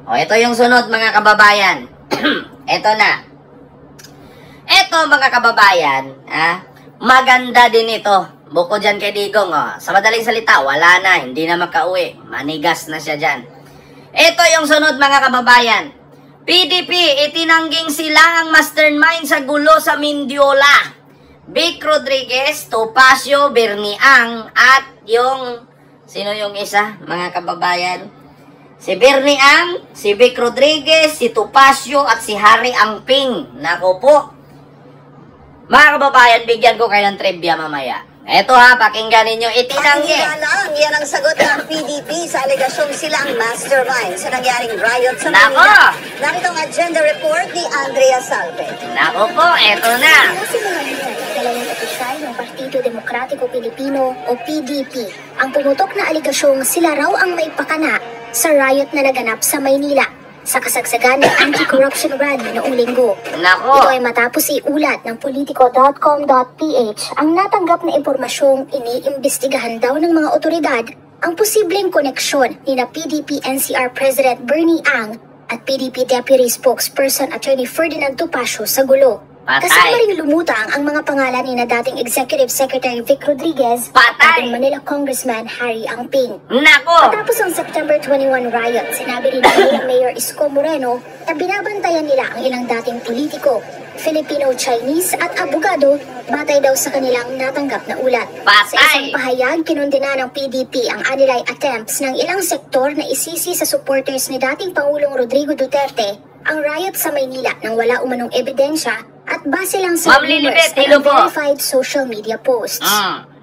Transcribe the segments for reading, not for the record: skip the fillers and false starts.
O, ito yung sunod mga kababayan. Ito na. Ito mga kababayan, maganda din ito. Bukod dyan kay Digong, sa madaling salita, wala na, hindi na makauwi. Manigas na siya dyan. Ito yung sunod mga kababayan. PDP, itinangging sila ang mastermind sa gulo sa Mindiola. Vic Rodriguez, Topacio, Berniang, at yung, sino yung isa mga kababayan? Si Berniang, si Vic Rodriguez, si Topacio, at si Harry Angping. Naku po. Mga kababayan, bigyan ko kayo ng trivia mamaya. Eto pakinggan ninyo, itinanggi. Yan ang sagot ng PDP sa alegasyong sila ang mastermind sa nangyaring riot sa Manila. Narito ang agenda report ni Andrea Salve. Nako po, eto na. Si dalawang opisyal ng Partido Demokratiko Pilipino o PDP ang pumutok na alegasyong sila raw ang may pakana sa riot na naganap sa Maynila sa kasagsagan ng anti-corruption rally noong linggo. Nako. Ito ay matapos iulat ng politico.com.ph ang natanggap na impormasyong iniimbestigahan daw ng mga otoridad ang posibleng koneksyon ni na PDP NCR President Bernie Ang at PDP Deputy Spokesperson Attorney Ferdinand Topacio sa gulo. Kasama rin lumutang ang mga pangalan ni na dating Executive Secretary Vic Rodriguez at Manila Congressman Harry Angping. Nako! Matapos ang September 21 riot, sinabi rin Manila Mayor Isko Moreno na binabantayan nila ang ilang dating politiko, Filipino, Chinese at abogado batay daw sa kanilang natanggap na ulat. Sa isang pahayag, kinundina ng PDP ang anilay attempts ng ilang sektor na isisi sa supporters ni dating Pangulong Rodrigo Duterte ang riot sa Maynila nang wala umanong ebidensya at base lang sa rumors at unverified social media posts.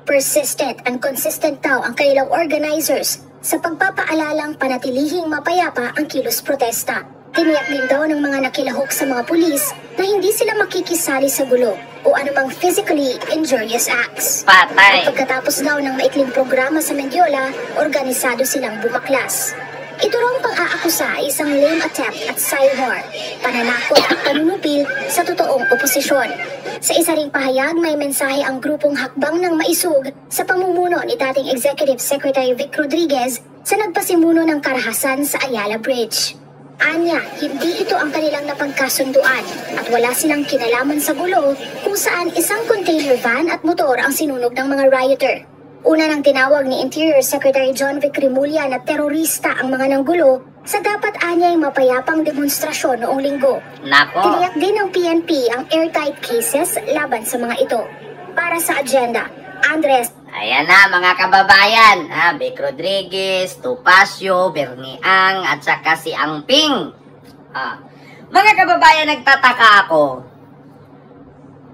Persistent and consistent daw ang kanilang organizers sa pagpapaalalang panatilihing mapayapa ang kilos protesta. Tiniyak din daw ng mga nakilahok sa mga pulis na hindi sila makikisali sa gulo o anumang physically injurious acts. At pagkatapos daw ng maikling programa sa Mendiola, organisado silang bumaklas. Ito raw ang pang-aakusa ay isang lame attempt at cyber, pananakot at panunupil sa totoong oposisyon. Sa isa ring pahayag, may mensahe ang grupong hakbang ng maisug sa pamumuno ni dating Executive Secretary Vic Rodriguez sa nagpasimuno ng karahasan sa Ayala Bridge. Anya, hindi ito ang kanilang napagkasunduan at wala silang kinalaman sa gulo kung saan isang container van at motor ang sinunog ng mga rioter. Una nang tinawag ni Interior Secretary John Vic Rimulya na terorista ang mga nanggulo sa dapat anyay mapayapang demonstrasyon noong linggo. Tiniyak din ng PNP ang airtight cases laban sa mga ito. Para sa agenda, Andres. Ayan na mga kababayan, Vic Rodriguez, Topacio, Berniang, at saka si Angping. Mga kababayan, nagtataka ako.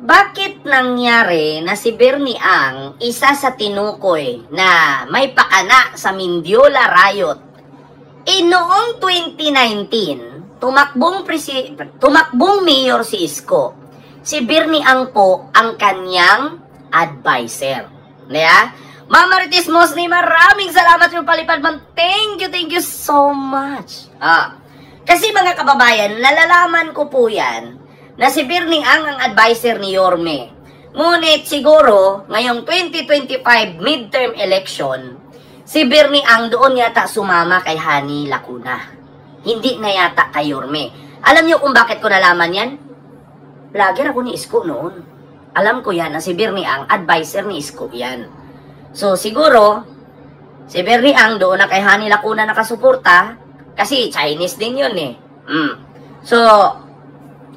Bakit nangyari na si Berniang, isa sa tinukoy na may pakana sa Mindiola riot, noong 2019, tumakbong mayor si Isko. Si Berniang po ang kanyang advisor. Mama Ritis Mosni, maraming salamat yung palipad man. Thank you so much. Kasi mga kababayan, nalalaman ko po yan na si Berniang ang advisor ni Yorme. Ngunit siguro, ngayong 2025 midterm election, si Berniang doon yata sumama kay Hani Lacuna. Hindi na yata kay Yorme. Alam niyo kung bakit ko nalaman yan? Vlogger ako ni Isko noon. Alam ko yan na si Berniang advisor ni Isko yan. So siguro, si Berniang doon na kay Hani Lacuna nakasuporta kasi Chinese din yun So,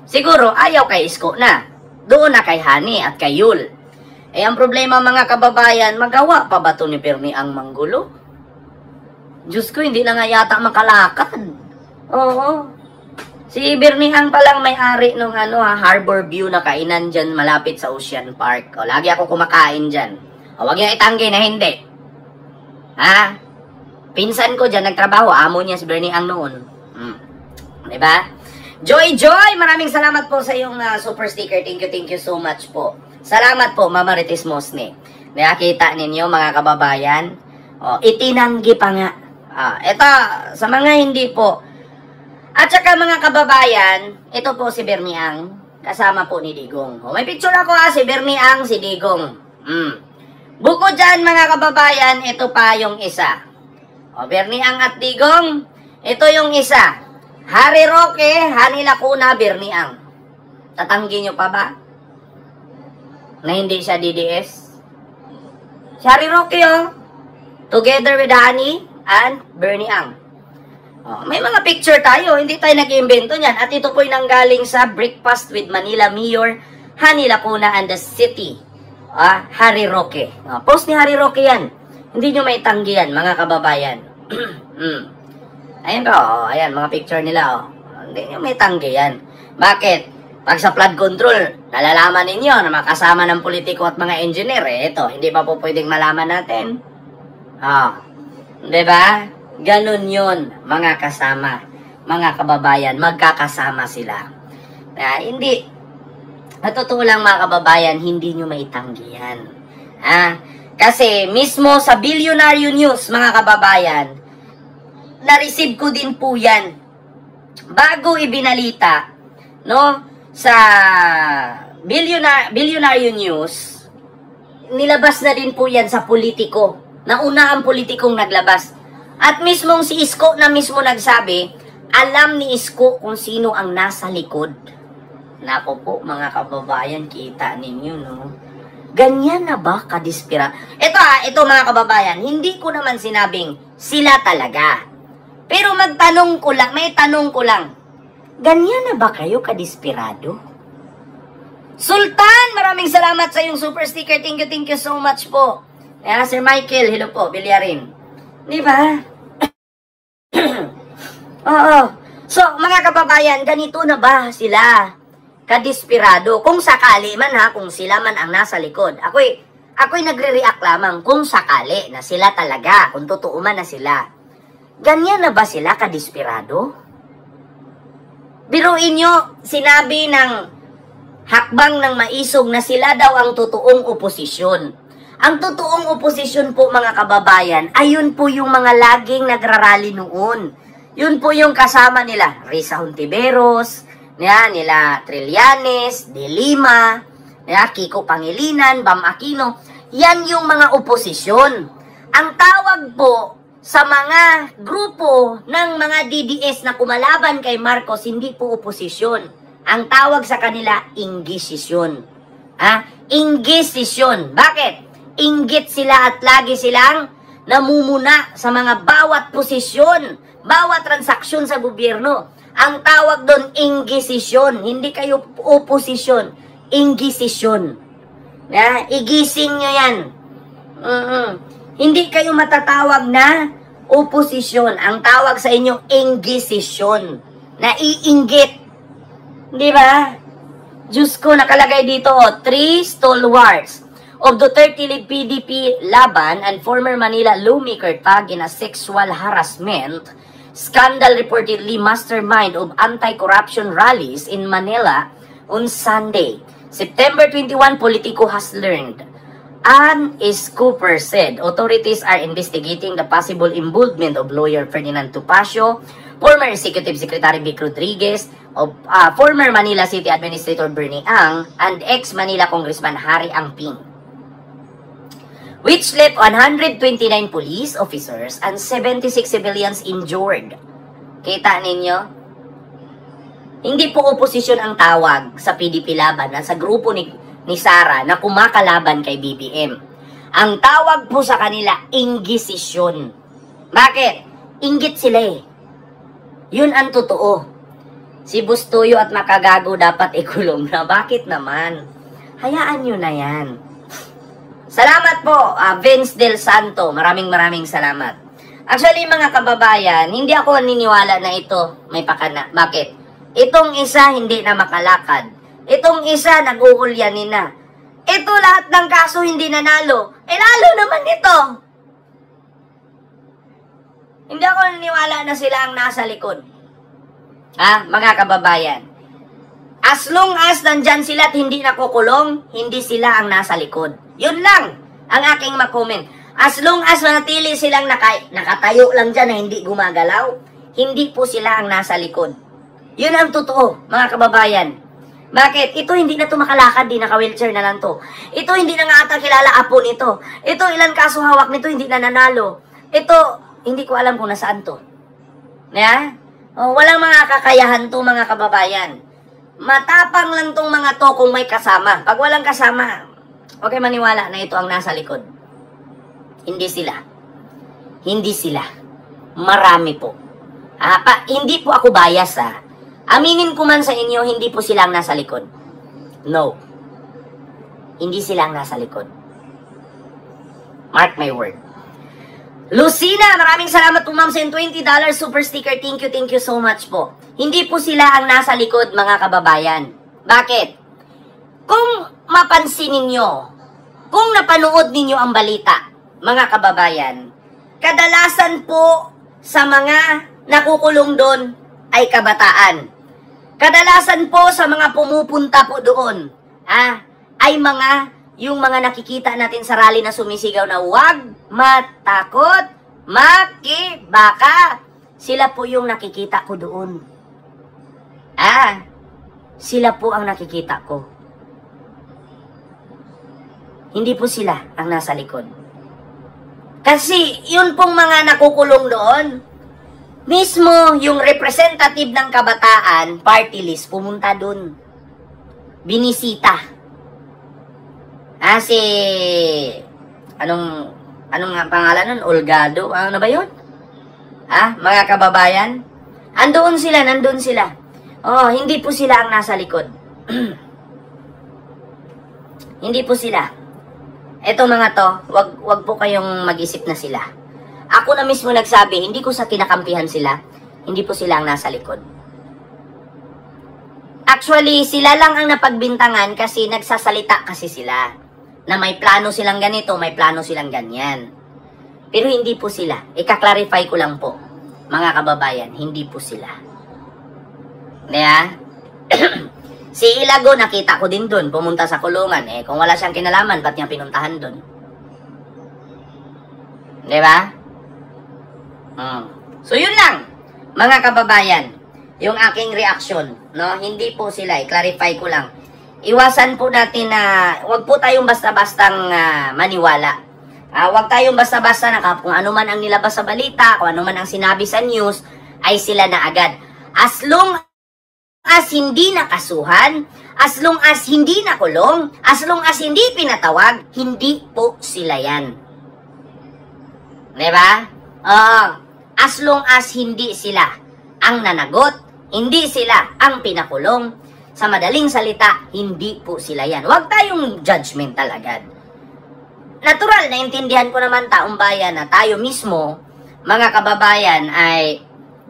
siguro, ayaw kay Isko na. Doon na kay Hani at kay Yul. Ang problema mga kababayan, magawa pa ba ito ni Berniang manggulo? Diyos ko, hindi na nga yata makalakad. Oo. Si Berniang palang may-ari nung Harbor View na kainan dyan malapit sa Ocean Park. Lagi ako kumakain dyan. Huwag niya itanggi na hindi. Pinsan ko dyan, nagtrabaho. Amo niya si Berniang noon. Diba? Joy, maraming salamat po sa iyong super sticker. Thank you so much po. Salamat po, Mama Ritis Mosne. Nakita ninyo, mga kababayan. Itinanggi pa nga. Ito, sa mga hindi po. At saka mga kababayan, ito po si Berniang. Kasama po ni Digong. May picture ako si Berniang, si Digong. Bukod dyan, mga kababayan, ito pa yung isa. Berniang at Digong, ito yung isa. Harry Roque, Hani Lacuna, Bernie Ang. Tatanggi nyo pa ba? Na hindi siya DDS? Si Harry Roque, oh. Together with Hani and Bernie Ang. Oh, may mga picture tayo, hindi tayo nag-iimbento niyan. At ito po'y nanggaling sa Breakfast with Manila Mayor Hani Lacuna and the City. Harry Roque. Post ni Harry Roque yan. Hindi nyo may tanggi yan, mga kababayan. Ayan ko, ayan, mga picture nila. Oh. Hindi nyo may tanggi yan. Bakit? Pag sa flood control, nalalaman ninyo na makasama ng politiko at mga engineer, ito, hindi pa po pwedeng malaman natin. Diba? Ganun yun, mga kasama, mga kababayan, magkakasama sila. Hindi, natotoo lang mga kababayan, hindi nyo maitanggi yan. Kasi mismo sa Billionaire News, mga kababayan, na-receive ko din po yan. Bago ibinalita, no, sa Billionaire News, nilabas na din po yan sa politiko. Nauna ang politikong naglabas. At mismong si Isko na mismo nagsabi, alam ni Isko kung sino ang nasa likod. Nako po, mga kababayan, kita ninyo, no? Ganyan na ba kadispira? Ito mga kababayan, hindi ko naman sinabing sila talaga. Pero magtanong ko lang, may tanong ko lang. Ganyan na ba kayo kadispirado? Sultan, maraming salamat sa iyong super sticker. Thank you so much po. Sir Michael, hello po, Bilyarin. Di ba? Oo. So, mga kababayan, ganito na ba sila kadispirado? Kung sakali man kung sila man ang nasa likod. Ako'y nagre-react lamang kung sakali na sila talaga, kung totoo man na sila. Ganyan na ba sila kadispirado? Biruin nyo, sinabi ng hakbang ng maisog na sila daw ang totoong oposisyon. Ang totoong oposisyon po mga kababayan, ayun po yung mga laging nagrarally noon. Yun po yung kasama nila, Risa Hontiveros, nila Trillanes, De Lima, Kiko Pangilinan, Bam Aquino. Yan yung mga oposisyon. Ang tawag po sa mga grupo ng mga DDS na kumalaban kay Marcos, hindi po oposisyon. Ang tawag sa kanila, inggisisyon. Inggisisyon. Bakit? Inggit sila at lagi silang namumuna sa mga bawat posisyon, bawat transaksyon sa gobyerno. Ang tawag doon, inggisisyon. Hindi kayo oposisyon. Inggisisyon. Igising nyo yan. Hindi kayo matatawag na oposisyon. Ang tawag sa inyo, inggisisyon. Naiinggit. Di ba? Diyos ko, nakalagay dito, 3 stalwarts of Duterte-led PDP Laban and former Manila lawmaker tag in a sexual harassment scandal reportedly mastermind of anti-corruption rallies in Manila on Sunday. September 21, Politico has learned. Ann Cooper said authorities are investigating the possible involvement of lawyer Ferdinand Topacio, former Executive Secretary Vic Rodriguez, of former Manila City Administrator Bernie Ang, and ex-Manila Congressman Harry Angping, which left 129 police officers and 76 civilians injured. Kita ninyo? Hindi po oposisyon ang tawag sa PDP Laban sa grupo ni Sara na kumakalaban kay BBM. Ang tawag po sa kanila, inggisisyon. Bakit? Inggit sila eh. Yun ang totoo. Si Bustoyo at Makagago dapat ikulong na. Bakit naman? Hayaan nyo na yan. Salamat po, Vince Del Santo. Maraming salamat. Actually, mga kababayan, hindi ako naniniwala na ito may pakana. Bakit? Itong isa hindi na makalakad. Itong isa nag-uulyanin na. Ito lahat ng kaso hindi nanalo. Lalo naman ito. Hindi ako naniniwala na sila ang nasa likod. Mga kababayan. As long as nandyan sila at hindi nakukulong, hindi sila ang nasa likod. Yun lang ang aking makomment. As long as manatili silang nakatayo lang dyan na hindi gumagalaw, hindi po sila ang nasa likod. Yun ang totoo, mga kababayan. Bakit? Ito hindi na ito makalakad, di naka-wheelchair na lang to. Ito hindi na nga ata kilala apo nito. Ito ilan kaso hawak nito, hindi na nanalo. Ito, hindi ko alam kung nasaan to. Oh, walang mga kakayahan to mga kababayan. Matapang lang tong mga to kung may kasama. Pag walang kasama, okay maniwala na ito ang nasa likod. Hindi sila. Hindi sila. Marami po. Hindi po ako bias Aminin ko man sa inyo, hindi po sila ang nasa likod. No. Hindi sila ang nasa likod. Mark my word. Lucina, maraming salamat po ma'am sa $20 super sticker. Thank you so much po. Hindi po sila ang nasa likod mga kababayan. Bakit? Kung mapansin ninyo, kung napanood ninyo ang balita, mga kababayan, kadalasan po sa mga nakukulong doon ay kabataan. Kadalasan po sa mga pumupunta po doon, ay yung mga nakikita natin sa rally na sumisigaw na huwag matakot, makibaka. Sila po yung nakikita ko doon. Sila po ang nakikita ko. Hindi po sila ang nasa likod. Kasi yun pong mga nakukulong doon, mismo yung representative ng kabataan, party list, pumunta doon. Binisita. Anong nga pangalan nun? Olgado? Ano ba yun? Mga kababayan? Nandun sila. Oh, hindi po sila ang nasa likod. Hindi po sila. Eto mga to, wag po kayong mag-isip na sila. Ako na mismo nagsabi, hindi ko sa kinakampihan sila, hindi po sila ang nasa likod. Actually, sila lang ang napagbintangan kasi nagsasalita kasi sila. Na may plano silang ganito, may plano silang ganyan. Pero hindi po sila. Ika-clarify ko lang po, mga kababayan, hindi po sila. Si Ilago, nakita ko din doon, pumunta sa kulungan. Kung wala siyang kinalaman, ba't niya pinuntahan doon? Diba? So, yun lang, mga kababayan, yung aking reaksyon, no? Hindi po sila, i-clarify ko lang. Iwasan po natin na, huwag po tayong basta-bastang maniwala. Huwag tayong basta-basta na kung ano man ang nilabas sa balita, kung ano man ang sinabi sa news, ay sila na agad. As long as hindi nakasuhan, as long as hindi nakulong, as long as hindi pinatawag, hindi po sila yan. Diba? As long as hindi sila ang nanagot, hindi sila ang pinakulong, sa madaling salita, hindi po sila yan. Huwag tayong judgmental agad. Natural, naintindihan ko naman taong bayan na tayo mismo, mga kababayan, ay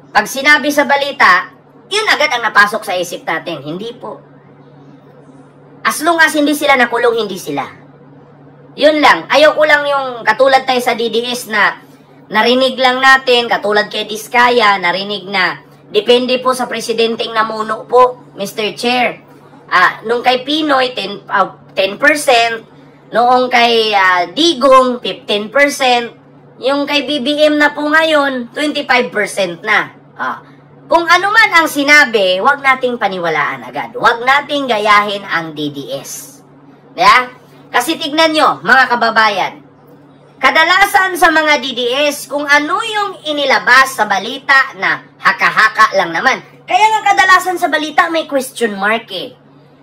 pag sinabi sa balita, yun agad ang napasok sa isip natin. Hindi po. As long as hindi sila nakulong, hindi sila. Yun lang. Ayaw ko lang yung katulad tayo sa DDS na narinig lang natin, katulad kay Diskaya, narinig na depende po sa presidenteng namuno po, Mr. Chair. Nung kay Pinoy, 10%, noong kay Digong, 15%, yung kay BBM na po ngayon, 25% na. Kung ano man ang sinabi, huwag nating paniwalaan agad. Huwag nating gayahin ang DDS. Yeah? Kasi tignan nyo, mga kababayan, kadalasan sa mga DDS, kung ano yung inilabas sa balita na haka-haka lang naman. Kaya nga kadalasan sa balita may question mark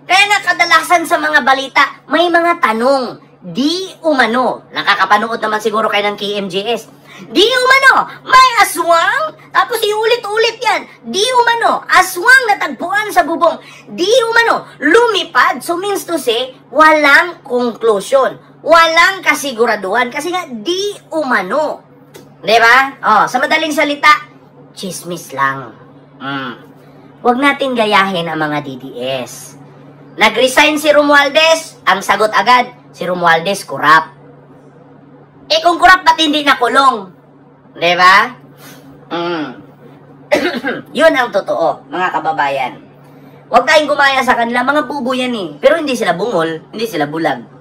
Kaya nga kadalasan sa mga balita may mga tanong. Di umano. Nakakapanood naman siguro kayo ng KMJS. Di umano, may aswang, tapos iulit-ulit yan. Di umano, aswang natagpuan sa bubong. Di umano, lumipad. So means to say, walang conclusion. Walang kasiguraduhan. Kasi nga, di umano. Diba? Sa madaling salita, chismis lang. Huwag natin gayahin ang mga DDS. Nag-resign si Romualdez, ang sagot agad, si Romualdez corrupt. Kung corrupt, ba't hindi nakulong? Diba? Yun ang totoo, mga kababayan. Huwag tayong gumaya sa kanila, mga bubo yan Pero hindi sila bungol, hindi sila bulag.